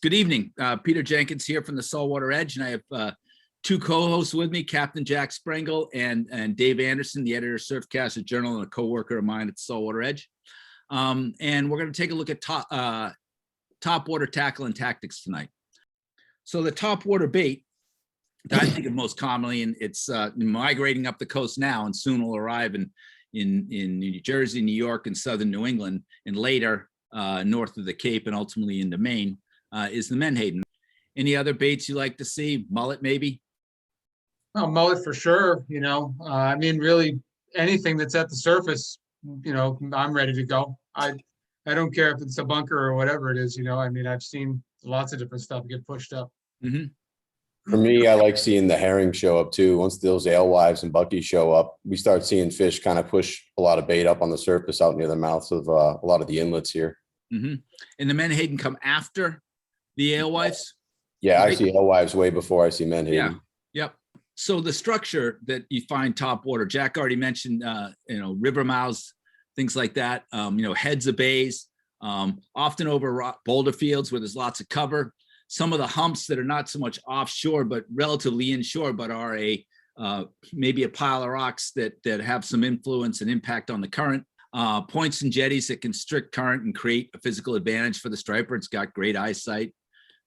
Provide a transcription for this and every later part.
Good evening. Peter Jenkins here from the Saltwater Edge, and I have two co-hosts with me, Captain Jack Sprengel and Dave Anderson, the editor of Surfcaster Journal and a co-worker of mine at the Saltwater Edge. And we're going to take a look at topwater tackle and tactics tonight. So the topwater bait that I think of most commonly, and it's migrating up the coast now, and soon will arrive in New Jersey, New York, and southern New England, and later north of the Cape and ultimately into Maine, is the menhaden. Any other baits you like to see? Mullet, maybe? Oh, mullet for sure. I mean, really anything that's at the surface, I'm ready to go. I don't care if it's a bunker or whatever it is, I mean, I've seen lots of different stuff get pushed up. Mm-hmm. For me, I like seeing the herring show up too. Once those alewives and buckies show up, we start seeing fish kind of push a lot of bait up on the surface out near the mouths of a lot of the inlets here. Mm-hmm. And the menhaden come after the alewives? Yeah, right? I see alewives way before I see menhaden. Yeah. Yep. So the structure that you find topwater, Jack already mentioned, river mouths, things like that, heads of bays, often over boulder fields where there's lots of cover. Some of the humps that are not so much offshore, but relatively inshore, but are maybe a pile of rocks that have some influence and impact on the current. Points and jetties that can strict current and create a physical advantage for the striper. It's got great eyesight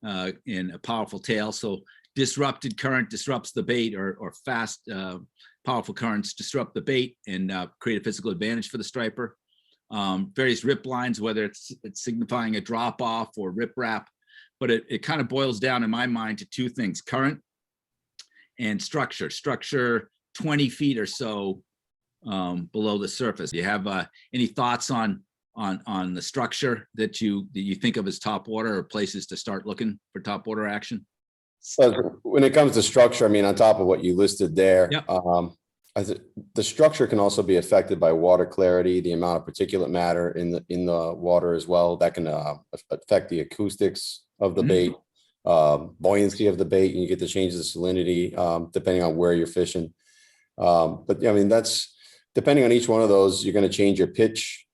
and a powerful tail. So disrupted current disrupts the bait, or fast, powerful currents disrupt the bait and create a physical advantage for the striper. Various rip lines, whether it's signifying a drop off or rip wrap. But it kind of boils down in my mind to two things: current and structure. Structure 20 feet or so below the surface. Do you have any thoughts on the structure that you think of as topwater, or places to start looking for topwater action? So when it comes to structure, I mean, on top of what you listed there, yep. The structure can also be affected by water clarity, the amount of particulate matter in the water as well. That can affect the acoustics of the bait, buoyancy of the bait, and you get the changes of salinity depending on where you're fishing. But I mean, that's depending on each one of those, you're going to change your pitch,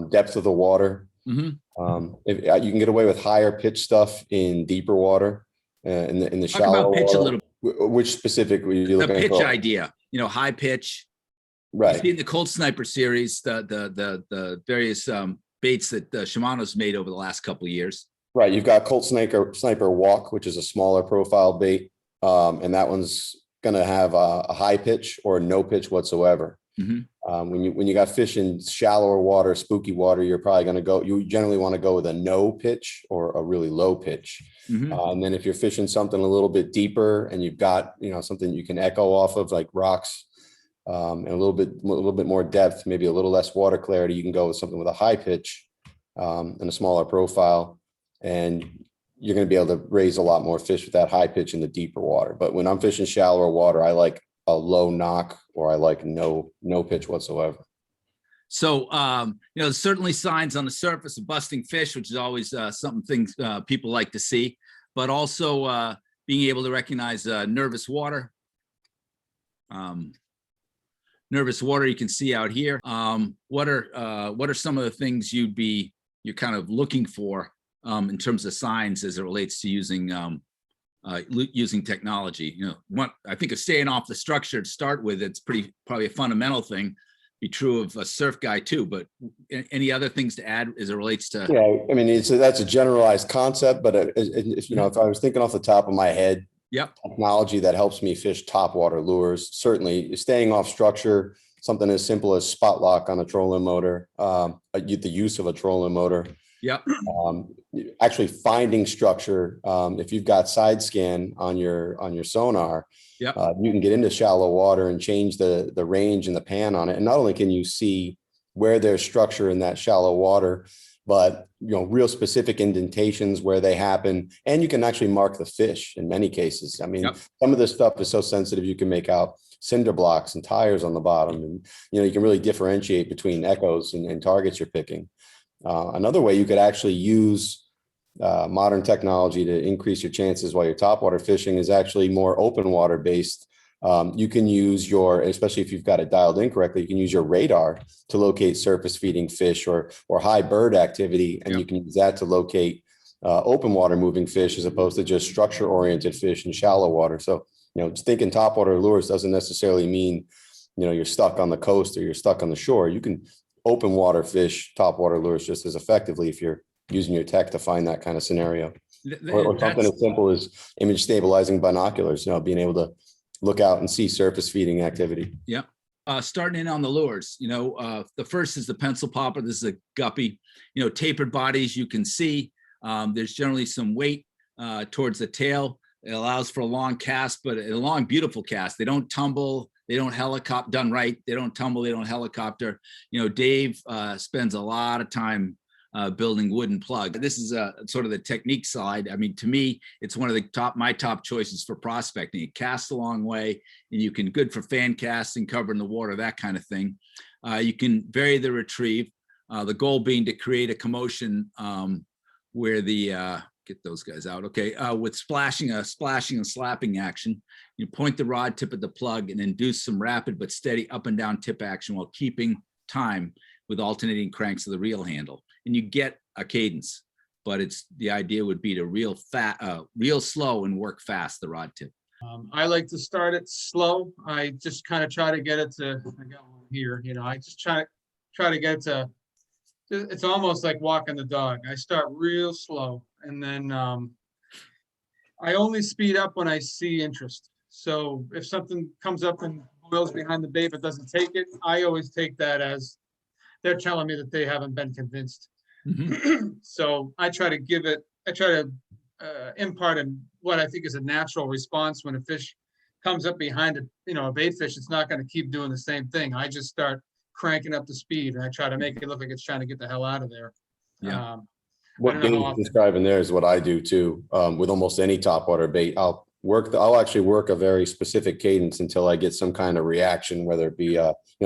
depth of the water. Mm-hmm. If you can get away with higher pitch stuff in deeper water, in the Talk shallow about pitch water. A little. Which specifically you the pitch idea? High pitch. Right. You see in the Coltsniper series, the various baits that Shimano's made over the last couple of years. Right. You've got Coltsniper Walk, which is a smaller profile bait, and that one's going to have a high pitch or no pitch whatsoever. Mm-hmm. When you got fish in shallower water, spooky water, you're probably going to go. You generally want to go with a no pitch or a really low pitch. Mm-hmm. And then if you're fishing something a little bit deeper and you've got something you can echo off of, like rocks, and a little bit more depth, maybe a little less water clarity, you can go with something with a high pitch and a smaller profile, and you're going to be able to raise a lot more fish with that high pitch in the deeper water. But when I'm fishing shallower water, I like a low knock, or I like no pitch whatsoever. So, there's certainly signs on the surface of busting fish, which is always things people like to see, but also being able to recognize nervous water. Nervous water you can see out here. What are some of the things you're kind of looking for in terms of signs as it relates to using technology? I think of staying off the structure to start with. It's probably a fundamental thing. Be true of a surf guy too, but any other things to add as it relates to? Yeah, I mean, that's a generalized concept, but if I was thinking off the top of my head, yep, technology that helps me fish topwater lures, certainly staying off structure, something as simple as spot lock on a trolling motor, the use of a trolling motor. Yep. Actually finding structure. If you've got side scan on your sonar, yep, you can get into shallow water and change the range and the pan on it. And not only can you see where there's structure in that shallow water, but real specific indentations where they happen, and you can actually mark the fish in many cases. I mean, yep, some of this stuff is so sensitive, you can make out cinder blocks and tires on the bottom, and you can really differentiate between echoes and targets you're picking. Another way you could actually use modern technology to increase your chances while you're topwater fishing is actually more open water based. You can use especially if you've got it dialed in correctly, you can use your radar to locate surface feeding fish or high bird activity, and yep, you can use that to locate open water moving fish as opposed to just structure oriented fish in shallow water. So, just thinking topwater lures doesn't necessarily mean, you're stuck on the coast or you're stuck on the shore. You can open water fish topwater lures just as effectively if you're using your tech to find that kind of scenario. Or something as simple as image stabilizing binoculars, being able to look out and see surface feeding activity. Yeah. Starting in on the lures, the first is the pencil popper. This is a guppy, tapered bodies you can see. There's generally some weight towards the tail. It allows for a long cast, but a long, beautiful cast. They don't tumble. They don't helicopter, done right. They don't tumble. They don't helicopter. Dave spends a lot of time building wooden plug. This is sort of the technique side. I mean, to me, it's one of my top choices for prospecting. It casts a long way, and you can good for fan casting, covering the water, that kind of thing. You can vary the retrieve. The goal being to create a commotion where the get those guys out. Okay, with splashing and slapping action, you point the rod tip at the plug and induce some rapid but steady up and down tip action while keeping time with alternating cranks of the reel handle. And you get a cadence, but the idea would be to reel slow and work fast the rod tip. I like to start it slow. I just kind of try to get it to, I got one here, I just try to get it to, it's almost like walking the dog. I start real slow, and then I only speed up when I see interest. So if something comes up and boils behind the bait but doesn't take it, I always take that as they're telling me that they haven't been convinced. Mm-hmm. So I try to impart what I think is a natural response when a fish comes up behind a bait fish. It's not going to keep doing the same thing. I just start cranking up the speed, and I try to make it look like it's trying to get the hell out of there. Yeah. What Dave's describing there is what I do too. With almost any topwater bait, I'll actually work a very specific cadence until I get some kind of reaction, whether it be,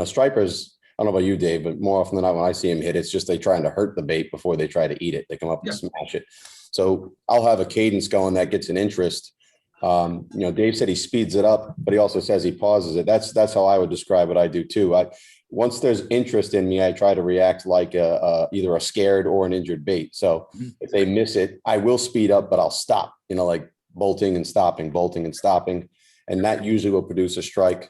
stripers. I don't know about you, Dave, but more often than not, when I see them hit, it's just they trying to hurt the bait before they try to eat it. They come up and smash it. So I'll have a cadence going that gets an interest. Dave said he speeds it up, but he also says he pauses it. That's how I would describe what I do too. Once there's interest in me, I try to react like either a scared or an injured bait. So if they miss it, I will speed up, but I'll stop, like bolting and stopping. And that usually will produce a strike.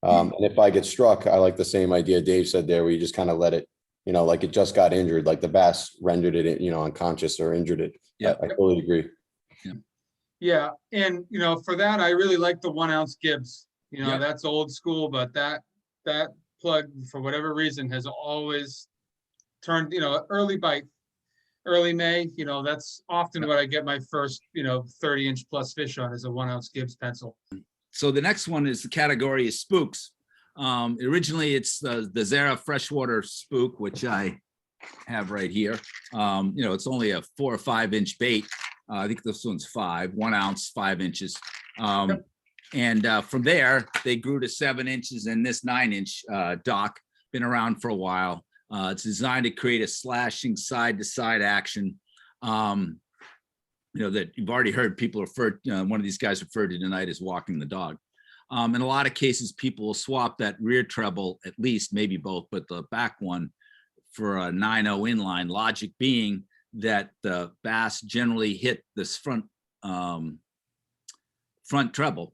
And if I get struck, I like the same idea Dave said there, where you just kind of let it, like it just got injured, like the bass rendered it, unconscious or injured it. Yeah, I totally agree. Yeah. And, for that, I really like the 1 ounce Gibbs, that's old school, but that plug, for whatever reason, has always turned, early bite, early May, that's often what I get my first, 30-inch plus fish on, is a 1 ounce Gibbs pencil. So the next one is the category is spooks. Originally it's the Zara freshwater spook, which I have right here. It's only a 4 or 5 inch bait. I think this one's 1 ounce, 5 inches. And from there, they grew to 7 inches, and this 9-inch dock, been around for a while. It's designed to create a slashing side-to-side action. That you've already heard people refer, one of these guys referred to tonight as walking the dog. In a lot of cases, people will swap that rear treble, at least, maybe both, but the back one for a 9.0 inline, logic being that the bass generally hit this front treble.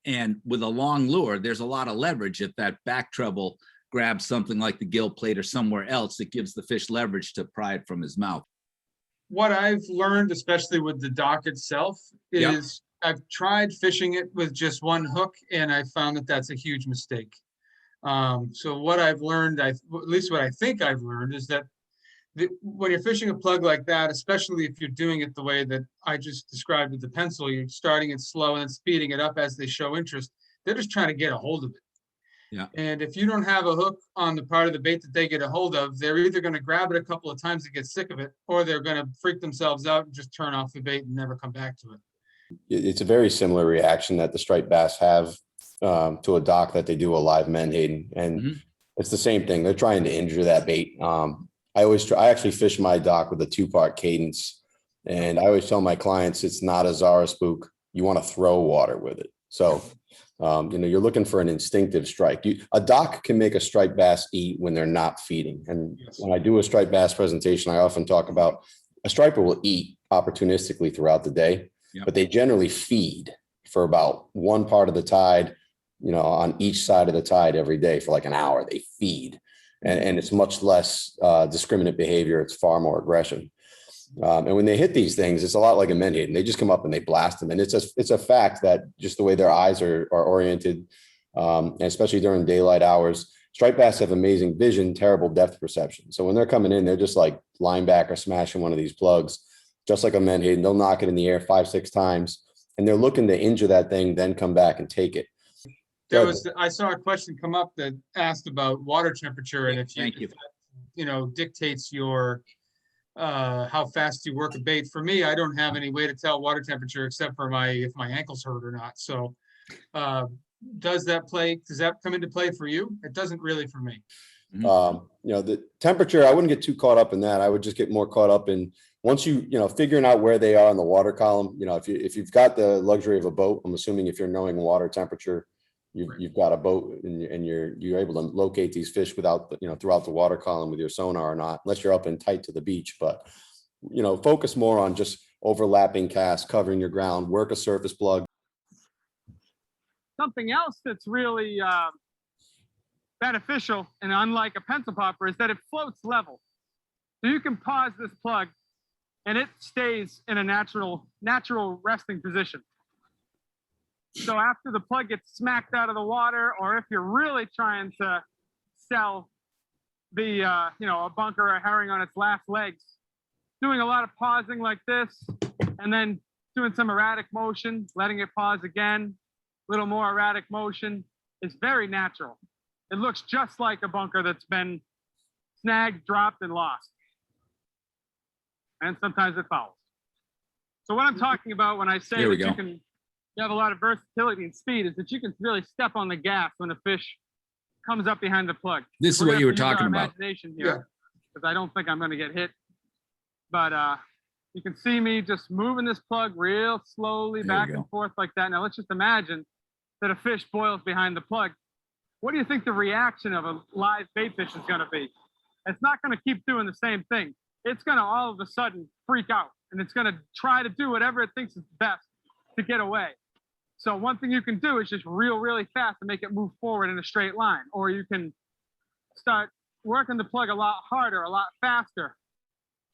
And with a long lure, there's a lot of leverage. If that back treble grabs something like the gill plate or somewhere else, it gives the fish leverage to pry it from his mouth. What I've learned, especially with the dock itself, is I've tried fishing it with just one hook, and I found that that's a huge mistake. So what I've learned, at least what I think I've learned, is that when you're fishing a plug like that, especially if you're doing it the way that I just described with the pencil, you're starting it slow and then speeding it up as they show interest. They're just trying to get a hold of it. Yeah. And if you don't have a hook on the part of the bait that they get a hold of, they're either going to grab it a couple of times and get sick of it, or they're going to freak themselves out and just turn off the bait and never come back to it. It's a very similar reaction that the striped bass have to a dock that they do a live menhaden. And it's the same thing. They're trying to injure that bait. I actually fish my dock with a 2-part cadence. And I always tell my clients, it's not a Zara spook. You want to throw water with it. So, you're looking for an instinctive strike. A dock can make a striped bass eat when they're not feeding. And when I do a striped bass presentation, I often talk about A striper will eat opportunistically throughout the day, Yep. but they generally feed for about one part of the tide, on each side of the tide every day for like an hour. They feed, and it's much less discriminate behavior. It's far more aggression. And when they hit these things, it's a lot like a menhaden. They just come up and they blast them. And it's a fact that just the way their eyes are oriented, and especially during daylight hours, striped bass have amazing vision, terrible depth perception. So when they're coming in, they're just like linebacker smashing one of these plugs, just like a menhaden. They'll knock it in the air 5-6 times, and they're looking to injure that thing, then come back and take it. I saw a question come up that asked about water temperature, and if Thank you. that, dictates your how fast you work a bait. For me, I don't have any way to tell water temperature except for if my ankles hurt or not. So does that come into play for you? It doesn't really for me. The temperature, I wouldn't get too caught up in that. I would just get more caught up in once figuring out where they are in the water column. If you've got the luxury of a boat, I'm assuming if you're knowing water temperature, you've got a boat and you're able to locate these fish without throughout the water column with your sonar or not, unless you're up and tight to the beach. But focus more on just overlapping casts, covering your ground, work a surface plug. Something else that's really beneficial and unlike a pencil popper is that it floats level. So you can pause this plug and it stays in a natural resting position. So after the plug gets smacked out of the water, or if you're really trying to sell the a bunker or a herring on its last legs, doing a lot of pausing like this and then doing some erratic motion, letting it pause again, a little more erratic motion, is very natural. It looks just like a bunker that's been snagged, dropped, and lost. And sometimes it fouls. So what I'm talking about when I say that you have a lot of versatility and speed is that you can really step on the gas when a fish comes up behind the plug. This is what you were talking about. Imagination here, because I don't think I'm going to get hit. But you can see me just moving this plug real slowly back and forth like that. Now let's just imagine that a fish boils behind the plug. What do you think the reaction of a live bait fish is going to be? It's not going to keep doing the same thing. It's going to all of a sudden freak out, and it's going to try to do whatever it thinks is best to get away. So one thing you can do is just reel really fast to make it move forward in a straight line, or you can start working the plug a lot harder, a lot faster,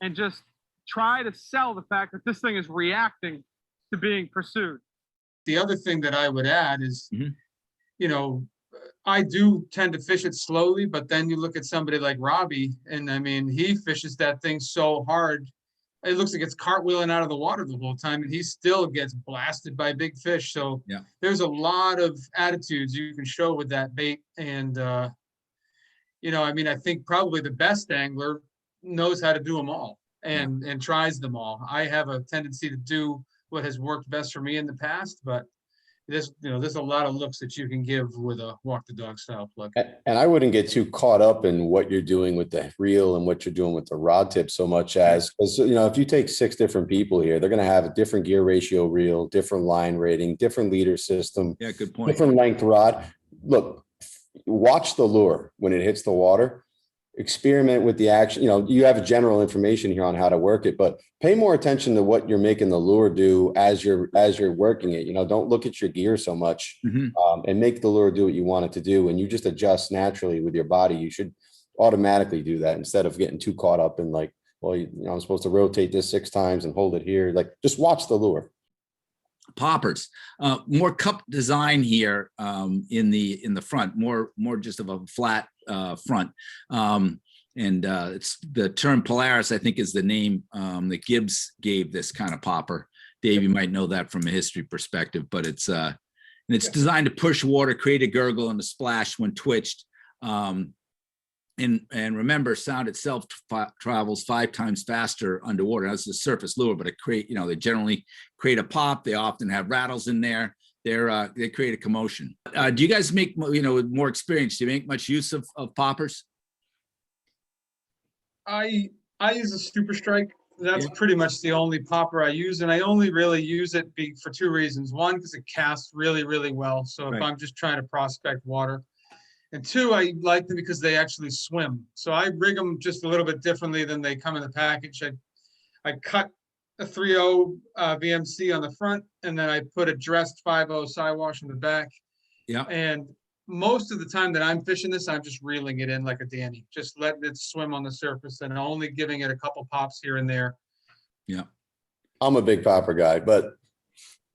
and just try to sell the fact that this thing is reacting to being pursued. The other thing that I would add is, I do tend to fish it slowly, but then you look at somebody like Robbie, and I mean, he fishes that thing so hard. It looks like it's cartwheeling out of the water the whole time, and he still gets blasted by big fish. So there's a lot of attitudes you can show with that bait. And, I think probably the best angler knows how to do them all and tries them all. I have a tendency to do what has worked best for me in the past, but there's a lot of looks that you can give with a walk the dog style plug. And I wouldn't get too caught up in what you're doing with the reel and what you're doing with the rod tip so much as, if you take 6 different people here, they're going to have a different gear ratio reel, different line rating, different leader system, good point, different length rod. Look, watch the lure when it hits the water. Experiment with the action. You have general information here on how to work it, but pay more attention to what you're making the lure do as you're working it. Don't look at your gear so much, and make the lure do what you want it to do. And you just adjust naturally with your body. You should automatically do that instead of getting too caught up in like, I'm supposed to rotate this 6 times and hold it here. Like, just watch the lure. Poppers, more cup design here in the front, more just of a flat front, and it's the term Polaris, I think, is the name that Gibbs gave this kind of popper. Dave, you might know that from a history perspective, but it's designed to push water, create a gurgle and a splash when twitched. And remember, sound itself travels 5 times faster underwater. That's the surface lure, but they generally create a pop. They often have rattles in there. They create a commotion. Do you guys make, with more experience, do you make much use of poppers? I use a Super Strike. That's pretty much the only popper I use, and I only really use it for 2 reasons. One, because it casts really, really well. So if I'm just trying to prospect water. And 2, I like them because they actually swim. So I rig them just a little bit differently than they come in the package. I cut a 3.0 VMC on the front, and then I put a dressed 5.0 sidewash in the back. Yeah. And most of the time that I'm fishing this, I'm just reeling it in like a Danny, just letting it swim on the surface and only giving it a couple pops here and there. Yeah. I'm a big popper guy, but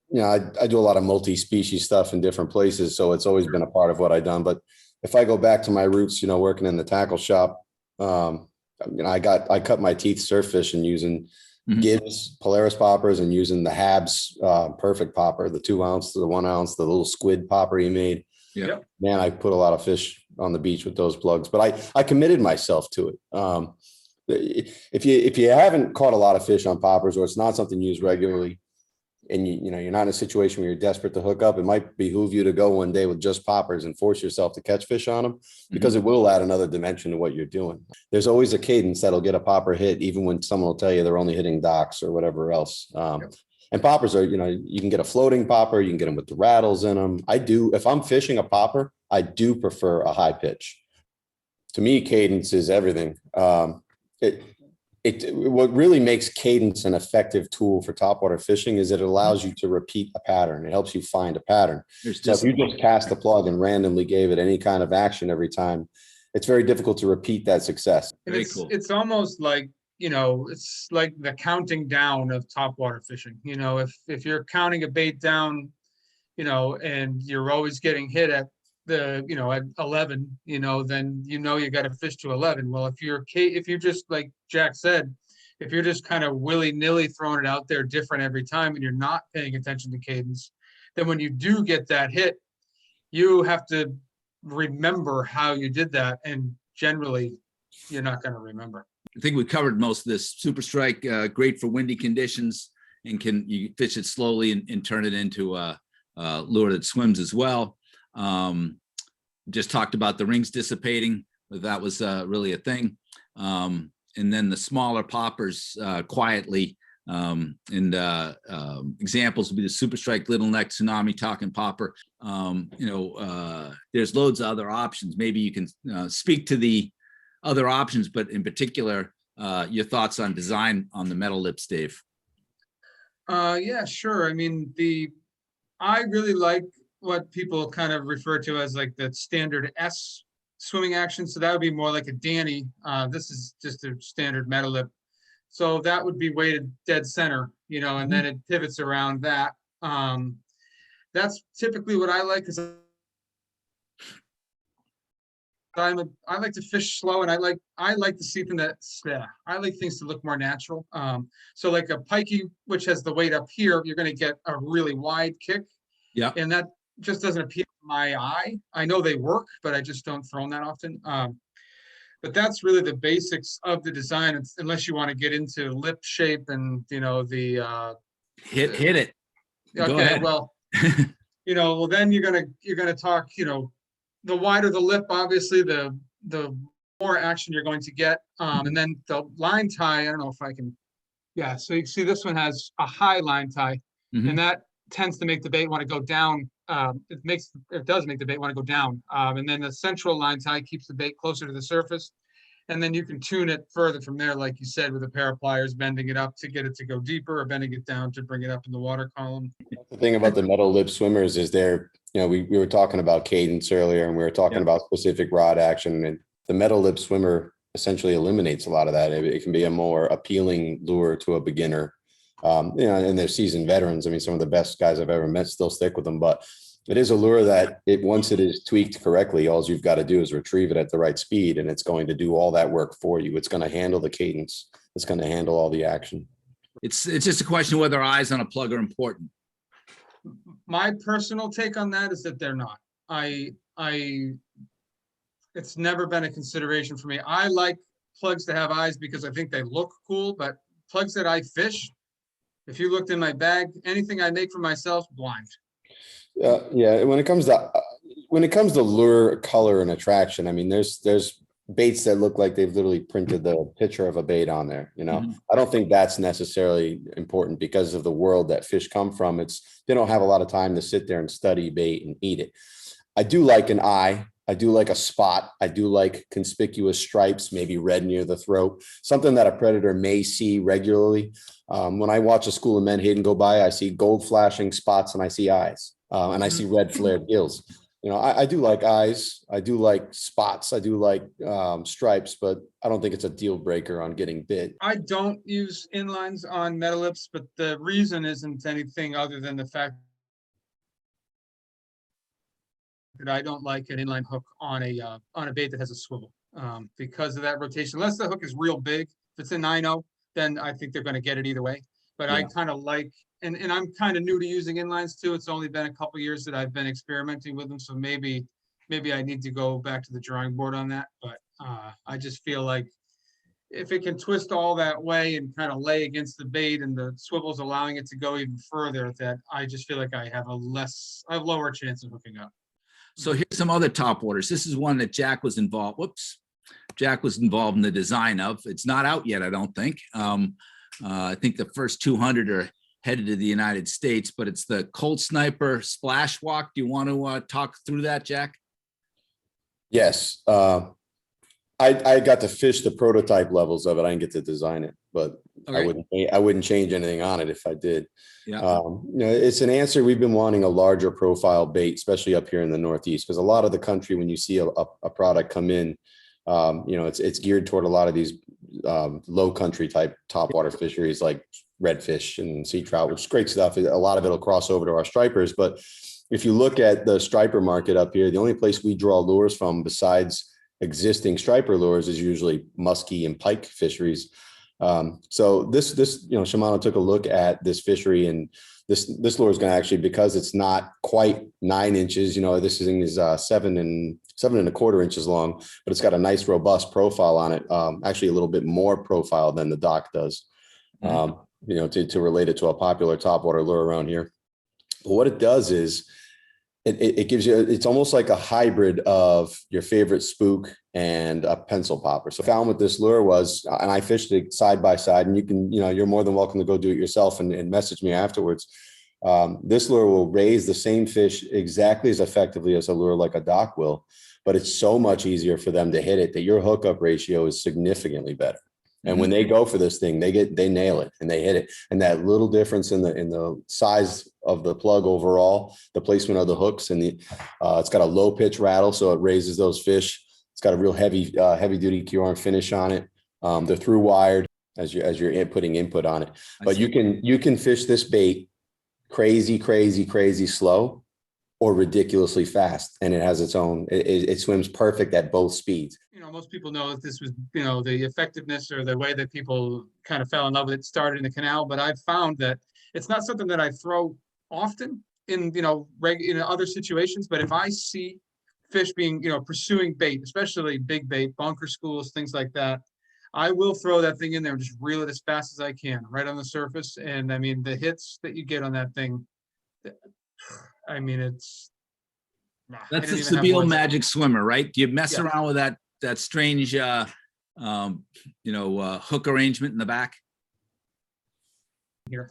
you know, I do a lot of multi-species stuff in different places. So it's always been a part of what I've done. But if I go back to my roots, you know, working in the tackle shop, you know, I cut my teeth surf fishing using Gibbs Polaris poppers and using the Habs perfect popper, the 2 ounce, the 1 ounce, the little squid popper he made. Yeah. Man, I put a lot of fish on the beach with those plugs, but I committed myself to it. If you haven't caught a lot of fish on poppers, or it's not something you use regularly, and you know, you're not in a situation where you're desperate to hook up, it might behoove you to go one day with just poppers and force yourself to catch fish on them, because it will add another dimension to what you're doing. There's always a cadence that'll get a popper hit, even when someone will tell you they're only hitting docks or whatever else. And poppers are, you know, you can get a floating popper, you can get them with the rattles in them. If I'm fishing a popper, I do prefer a high pitch. To me, cadence is everything. What really makes cadence an effective tool for topwater fishing is it allows you to repeat a pattern. It helps you find a pattern. So if you just cast the plug and randomly gave it any kind of action every time, it's very difficult to repeat that success. Very cool. It's almost like, you know, it's like the counting down of topwater fishing. You know, if you're counting a bait down, you know, and you're always getting hit at the, you know, at 11, you know, then you know you got to fish to 11. Well, if you're just, like Jack said, if you're just kind of willy-nilly throwing it out there different every time and you're not paying attention to cadence, then when you do get that hit, you have to remember how you did that, and generally you're not going to remember. I think we covered most of this. Super Strike, great for windy conditions, and you fish it slowly and turn it into a lure that swims as well. Just talked about the rings dissipating. That was really a thing. And then the smaller poppers quietly. Examples would be the Super Strike, Little Neck, Tsunami, Talkin popper. There's loads of other options. Maybe you can speak to the other options, but in particular, your thoughts on design on the metal lips, Dave. Yeah, sure. I mean, I really like what people kind of refer to as like the standard S swimming action. So that would be more like a Danny. This is just a standard metal lip. So that would be weighted dead center, you know, and then it pivots around that. That's typically what I like, because I like to fish slow, and I like to see things I like things to look more natural. So like a pikey, which has the weight up here, you're going to get a really wide kick. Yeah. And that just doesn't appeal to my eye. I know they work, but I just don't throw them that often. But that's really the basics of the design, unless you want to get into lip shape and, you know, the hit it. Okay, well, you know, well then you're gonna talk, you know, the wider the lip, obviously, the more action you're going to get. And then the line tie, I don't know if I can, yeah. So you see this one has a high line tie, and that tends to make the bait want to go down. It does make the bait want to go down. And then the central line tie keeps the bait closer to the surface. And then you can tune it further from there, like you said, with a pair of pliers, bending it up to get it to go deeper, or bending it down to bring it up in the water column. The thing about the metal lip swimmers is you know, we were talking about cadence earlier, and we were talking about specific rod action, and the metal lip swimmer essentially eliminates a lot of that. It can be a more appealing lure to a beginner. You know, and they're seasoned veterans. I mean, some of the best guys I've ever met still stick with them, but it is a lure that once it is tweaked correctly, all you've got to do is retrieve it at the right speed, and it's going to do all that work for you. It's going to handle the cadence. It's going to handle all the action. It's just a question of whether eyes on a plug are important. My personal take on that is that they're not. It's never been a consideration for me. I like plugs to have eyes because I think they look cool, but plugs that I fish, if you looked in my bag, anything I make for myself, blind. Yeah. When it comes to lure, color, and attraction, I mean, there's baits that look like they've literally printed the picture of a bait on there. You know, I don't think that's necessarily important because of the world that fish come from. They don't have a lot of time to sit there and study bait and eat it. I do like an eye I do like a spot. I do like conspicuous stripes, maybe red near the throat, something that a predator may see regularly. When I watch a school of menhaden go by, I see gold flashing spots and I see eyes, and I see red flared gills. You know, I do like eyes. I do like spots. I do like stripes, but I don't think it's a deal breaker on getting bit. I don't use inlines on metal lips, but the reason isn't anything other than the fact that I don't like an inline hook on a bait that has a swivel, because of that rotation. Unless the hook is real big, if it's a 9-0, then I think they're going to get it either way. But I kind of like, and I'm kind of new to using inlines too. It's only been a couple years that I've been experimenting with them, so maybe I need to go back to the drawing board on that. But I just feel like if it can twist all that way and kind of lay against the bait and the swivel's allowing it to go even further, that I just feel like I have a lower chance of hooking up. So here's some other top waters. This is one that Jack was involved. Jack was involved in the design of. It's not out yet, I don't think. I think the first 200 are headed to the United States, but it's the Coltsniper Splash Walk. Do you want to talk through that, Jack? Yes. I got to fish the prototype levels of it. I didn't get to design it, but okay. I wouldn't change anything on it if I did. Yeah. You know, it's an answer. We've been wanting a larger profile bait, especially up here in the Northeast, because a lot of the country, when you see a product come in, you know, it's geared toward a lot of these low country type topwater fisheries like redfish and sea trout, which is great stuff. A lot of it'll cross over to our stripers. But if you look at the striper market up here, the only place we draw lures from besides existing striper lures is usually muskie and pike fisheries. So this, you know, Shimano took a look at this fishery, and this lure is going to actually, because it's not quite 9 inches, you know, this thing is 7.25 inches long, but it's got a nice robust profile on it. Actually a little bit more profile than the dock does, you know, to relate it to a popular topwater lure around here. But what it does is it gives you, it's almost like a hybrid of your favorite spook and a pencil popper. So found what this lure was, and I fished it side by side, and you can, you know, you're more than welcome to go do it yourself and message me afterwards. This lure will raise the same fish exactly as effectively as a lure like a dock will, but it's so much easier for them to hit it that your hookup ratio is significantly better. And when they go for this thing, they nail it and they hit it. And that little difference in the size of the plug overall, the placement of the hooks, and it's got a low pitch rattle, so it raises those fish. It's got a real heavy duty Q-arm finish on it. They're through wired as you're putting input on it. But you can fish this bait crazy slow or ridiculously fast, and it has its own. It swims perfect at both speeds. You know, most people know that this was, you know, the effectiveness or the way that people kind of fell in love with it started in the canal. But I've found that it's not something that I throw often in, you know, in other situations. But if I see fish being, you know, pursuing bait, especially big bait, bunker schools, things like that, I will throw that thing in there and just reel it as fast as I can right on the surface. And I mean, the hits that you get on that thing, I mean, that's a Sabile magic swimmer, right? Do you mess around with that strange, you know, hook arrangement in the back? Here,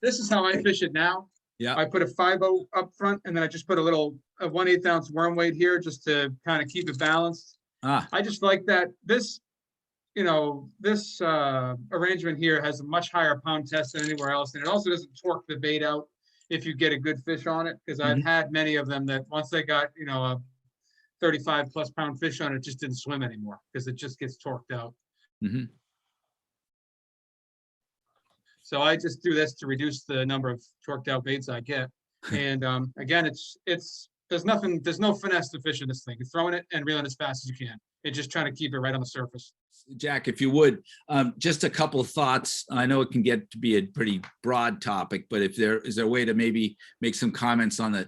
this is how I fish it now. Yeah, I put a 5/0 up front, and then I just put a 1/8 ounce worm weight here just to kind of keep it balanced. I just like that. This, you know, this arrangement here has a much higher pound test than anywhere else, and it also doesn't torque the bait out if you get a good fish on it, because I've had many of them that once they got, you know, a 35+ pound fish on it, just didn't swim anymore because it just gets torqued out. So I just do this to reduce the number of torqued out baits I get. And again, there's no finesse to fishing this thing. You're throwing it and reeling as fast as you can. And just trying to keep it right on the surface. Jack, if you would, just a couple of thoughts. I know it can get to be a pretty broad topic, but is there a way to maybe make some comments on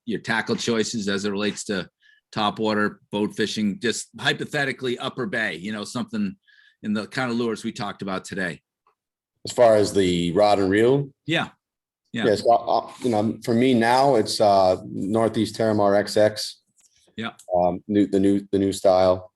your tackle choices as it relates to topwater boat fishing, just hypothetically upper bay, you know, something in the kind of lures we talked about today? As far as the rod and reel? Yeah. Yes. You know, for me now, it's Northeast Terramar XX. Yeah. The new style.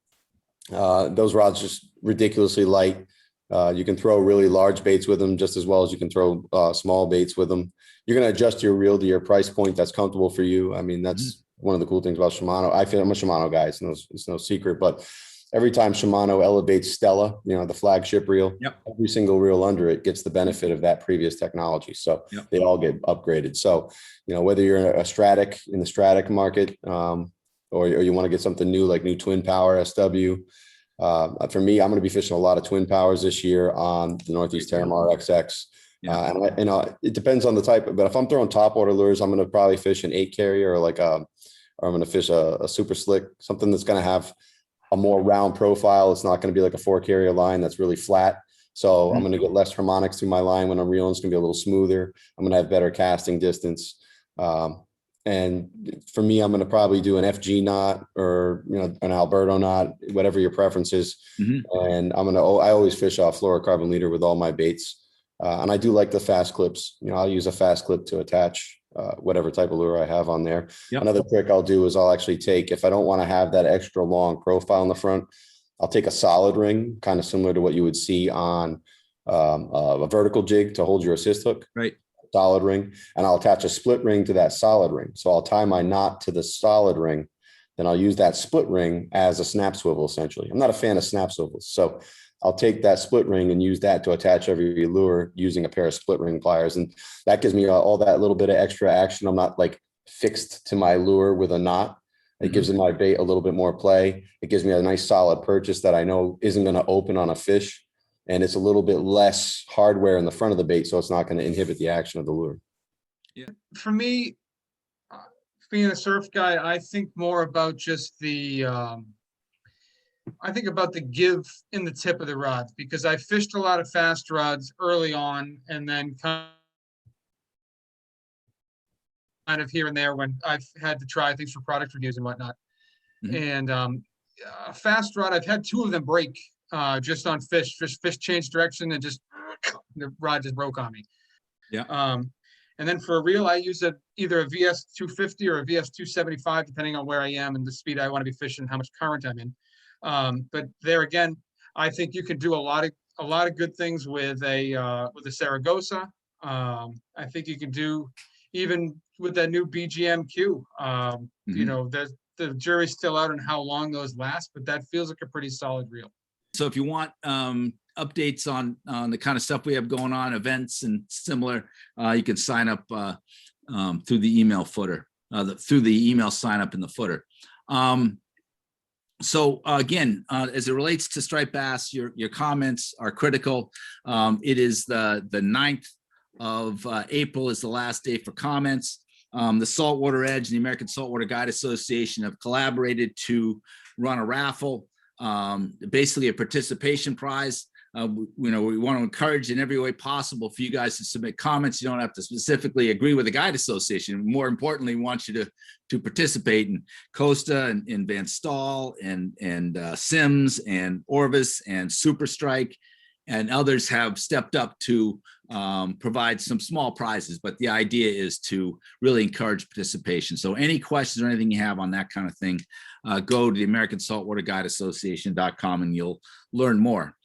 Those rods just ridiculously light. You can throw really large baits with them just as well as you can throw small baits with them. You're going to adjust your reel to your price point that's comfortable for you. I mean, that's one of the cool things about Shimano. I feel I'm a Shimano guy. It's no secret, but every time Shimano elevates Stella, the flagship reel, Yep. every single reel under it gets the benefit of that previous technology. So Yep. they all get upgraded. So, whether you're in a Stratic in the Stratic market, or you want to get something new, like new twin power SW. For me, I'm going to be fishing a lot of twin powers this year on the Northeast Terramar XX. Yeah. And it depends on the type, but if I'm throwing topwater lures, I'm going to probably fish an 8 carrier or I'm going to fish a super slick, something that's going to have a more round profile. It's not going to be like a 4 carrier line that's really flat. So I'm going to get less harmonics through my line when I'm reeling. It's going to be a little smoother. I'm going to have better casting distance. And for me, I'm going to probably do an FG knot or, an Alberto knot, whatever your preference is. And I always fish off fluorocarbon leader with all my baits. And I do like the fast clips. I'll use a fast clip to attach whatever type of lure I have on there. Yep. Another trick I'll do is I'll actually take, if I don't want to have that extra long profile in the front, I'll take a solid ring, kind of similar to what you would see on a vertical jig to hold your assist hook. Right. Solid ring, and I'll attach a split ring to that solid ring. So I'll tie my knot to the solid ring, then I'll use that split ring as a snap swivel. Essentially, I'm not a fan of snap swivels, so I'll take that split ring and use that to attach every lure using a pair of split ring pliers, and that gives me all that little bit of extra action. I'm not like fixed to my lure with a knot. It gives my bait a little bit more play. It gives me a nice solid purchase that I know isn't going to open on a fish. And it's a little bit less hardware in the front of the bait, so it's not going to inhibit the action of the lure. Yeah. For me, being a surf guy, I think more about just I think about the give in the tip of the rods, because I fished a lot of fast rods early on and then kind of here and there when I've had to try things for product reviews and whatnot. And a fast rod, I've had 2 of them break. Just on fish changed direction and just the rod just broke on me. Yeah. And then for a reel, I use either a VS 250 or a VS 275, depending on where I am and the speed I want to be fishing, how much current I'm in. But there again, I think you can do a lot of good things with a Saragossa. I think you can do even with that new BGMQ. The jury's still out on how long those last, but that feels like a pretty solid reel. So if you want updates on the kind of stuff we have going on, events and similar, you can sign up through the email footer, through the email sign up in the footer. So again, as it relates to striped bass, your comments are critical. It is the 9th of April is the last day for comments. The Saltwater Edge and the American Saltwater Guide Association have collaborated to run a raffle. Basically a participation prize. We want to encourage in every way possible for you guys to submit comments. You don't have to specifically agree with the Guide Association. More importantly, we want you to participate. In Costa and Van Staal and Sims and Orvis and Super Strike and others have stepped up to provide some small prizes, but the idea is to really encourage participation. So any questions or anything you have on that kind of thing, go to the American Saltwater Guide Association.com and you'll learn more.